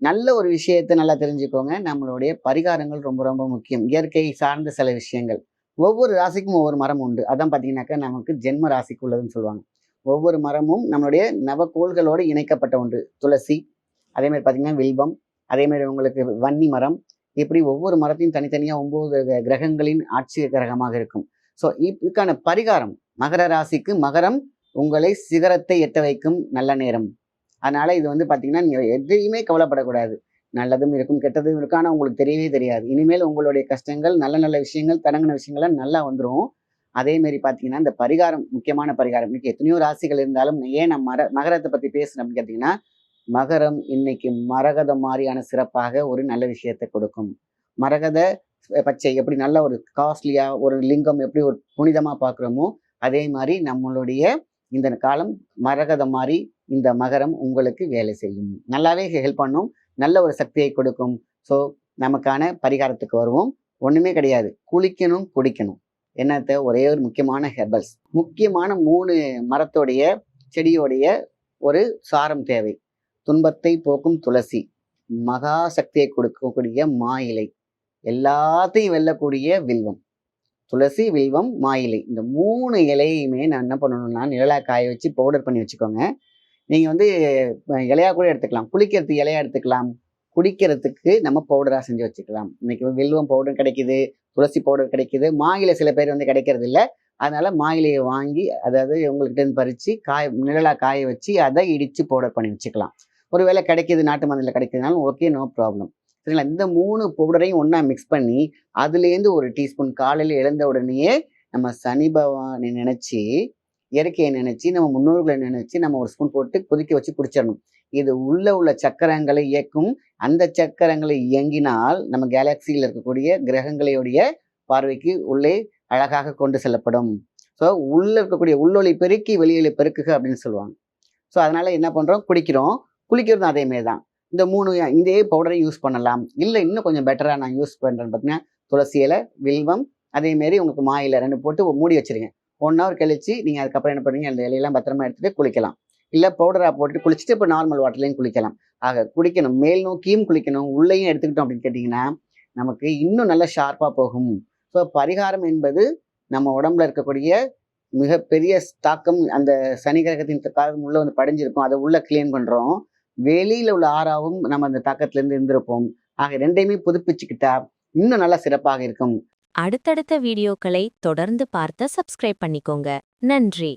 நல்ல ஒரு விஷயத்த நல்லா தெரிஞ்சுக்கோங்க. நம்மளுடைய பரிகாரங்கள் ரொம்ப ரொம்ப முக்கியம். இயற்கை சார்ந்த சில விஷயங்கள். ஒவ்வொரு ராசிக்கும் ஒவ்வொரு மரம் உண்டு. அதான் பார்த்தீங்கன்னாக்கா, நமக்கு ஜென்ம ராசிக்கு உள்ளதுன்னு சொல்லுவாங்க. ஒவ்வொரு மரமும் நம்மளுடைய நவக்கோள்களோடு இணைக்கப்பட்ட ஒன்று. துளசி, அதேமாரி பார்த்தீங்கன்னா வில்வம், அதேமாரி உங்களுக்கு வன்னி மரம், இப்படி ஒவ்வொரு மரத்தையும் தனித்தனியா 9 கிரகங்களின் ஆட்சி கிரகமாக இருக்கும். ஸோ இதுக்கான பரிகாரம், மகர ராசிக்கு மகரம் உங்களை சிகரத்தை எட்ட வைக்கும் நல்ல நேரம். அதனால இது வந்து பார்த்தீங்கன்னா, நீங்க எதையுமே கவலைப்படக்கூடாது. நல்லதும் இருக்கும், கெட்டதும் இருக்கும். ஆனா உங்களுக்கு தெரியவே தெரியாது. இனிமேல் உங்களுடைய கஷ்டங்கள், நல்ல நல்ல விஷயங்கள், தடங்குன விஷயங்கள்லாம் நல்லா வந்துரும். அதே மாரி பார்த்தீங்கன்னா, இந்த பரிகாரம் முக்கியமான பரிகாரம். இன்னைக்கு எத்தனையோ ராசிகள் இருந்தாலும், ஏன் நான் மகரத்த பத்தி பேசுனேன் அப்படின்னு கேட்டீங்கன்னா, மகரம் இன்னைக்கு மரகதம் மாரியான சிறப்பாக ஒரு நல்ல விஷயத்த கொடுக்கும். மரகத பச்சை எப்படி நல்ல ஒரு காஸ்ட்லியா ஒரு லிங்கம் எப்படி ஒரு புனிதமா பார்க்குறோமோ, அதே மாரி நம்மளுடைய இந்த காலம் மரகதம் மாரி இந்த மகரம் உங்களுக்கு வேலை செய்யும். நல்லாவே ஹெல்ப் பண்ணும். நல்ல ஒரு சக்தியை கொடுக்கும். ஸோ நமக்கான பரிகாரத்துக்கு வருவோம். ஒண்ணுமே கிடையாது. குளிக்கணும், குடிக்கணும். என்னத்த ஒரே ஒரு முக்கியமான ஹெர்பல்ஸ். முக்கியமான 3 மரத்தோடைய, செடியோடைய ஒரு சாரம் தேவை. துன்பத்தை போக்கும் துளசி, மகா சக்தியை கொடுக்கக்கூடிய மா இலை, எல்லாத்தையும் வெல்லக்கூடிய வில்வம். துளசி, வில்வம், மா இலை. இந்த 3 இலையுமே நான் என்ன பண்ணணும்னா, நிழலா காய வச்சு பவுடர் பண்ணி வச்சுக்கோங்க. நீங்க வந்து இலையா கூட எடுத்துக்கலாம். குளிக்கிறதுக்கு இலையா எடுத்துக்கலாம். குடிக்கிறதுக்கு நம்ம பவுடரா செஞ்சு வச்சுக்கலாம். இன்னைக்கு வில்வம் பவுடர் கிடைக்குது, துளசி பவுடர் கிடைக்குது. மா இலை சில பேர் வந்து கிடைக்கிறது இல்ல. அதனால மா இலைய வாங்கி, அதாவது உங்கள்கிட்ட இருந்து பறிச்சு நிழலா காய வச்சு, அத இடிச்சு பவுடர் பண்ணி வச்சுக்கலாம். ஒருவேளை கிடைக்குது, நாட்டு மருந்துல கிடைக்குதுனாலும் ஓகே, நோ ப்ராப்ளம். சரிங்களா? இந்த 3 பவுடரையும் ஒண்ணா மிக்ஸ் பண்ணி, அதுலேருந்து ஒரு டீஸ்பூன் காலையில எழுந்த உடனேயே நம்ம சனி பகவானை நினைச்சு, இயற்கையை நினைச்சு, நம்ம முன்னோர்களை நினைச்சு, நம்ம ஒரு ஸ்பூன் போட்டு கொதிக்க வச்சு குடிச்சிடணும். இது உள்ள சக்கரங்களை இயக்கும். அந்த சக்கரங்களை இயங்கினால், நம்ம கேலக்சியில் இருக்கக்கூடிய கிரகங்களுடைய பார்வைக்கு உள்ளே அழகாக கொண்டு செல்லப்படும். ஸோ உள்ள இருக்கக்கூடிய உள்ளொளி பெருக்கி வெளியொளி பெருக்குக அப்படின்னு சொல்லுவாங்க. ஸோ அதனால என்ன பண்றோம்? குடிக்கிறோம். குளிக்கிறதும் அதே மாரி தான். இந்த 3 இதே பவுடரை யூஸ் பண்ணலாம். இல்ல இன்னும் கொஞ்சம் பெட்டரா நான் யூஸ் பண்றேன்னு பார்த்தீங்கன்னா, துளசி இலை, வில்வம், அதே மாரி உங்களுக்கு மா இலை 2 போட்டு மூடி வச்சுருங்க. 1 ஹவர் கழிச்சு நீங்க அதுக்கப்புறம் என்ன பண்ணுவீங்க, அந்த இலையெல்லாம் பத்திரமா எடுத்துட்டு குளிக்கலாம். இல்ல பவுடரா போட்டு குளிச்சுட்டு இப்ப நார்மல் வாட்டர்லயும் குளிக்கலாம். ஆக குளிக்கணும். மேல் நோக்கியும் குளிக்கணும். உள்ளேயும் எடுத்துக்கிட்டோம் அப்படின்னு கேட்டீங்கன்னா, நமக்கு இன்னும் நல்லா ஷார்ப்பா போகும். ஸோ பரிகாரம் என்பது நம்ம உடம்புல இருக்கக்கூடிய மிகப்பெரிய தாக்கம் அந்த சனி கிரகத்தின் தாக்கம் உள்ள வந்து படிஞ்சிருக்கும். அத உள்ள கிளீன் பண்றோம். வெளியில உள்ள ஆறாவும் நம்ம அந்த தாக்கத்திலிருந்து இருந்திருப்போம். ஆக 2யுமே புதுப்பிச்சுக்கிட்டா இன்னும் நல்லா சிறப்பாக இருக்கும். அடுத்தடுத்த வீடியோக்களை தொடர்ந்து பார்க்க சப்ஸ்கிரைப் பண்ணிக்கோங்க. நன்றி.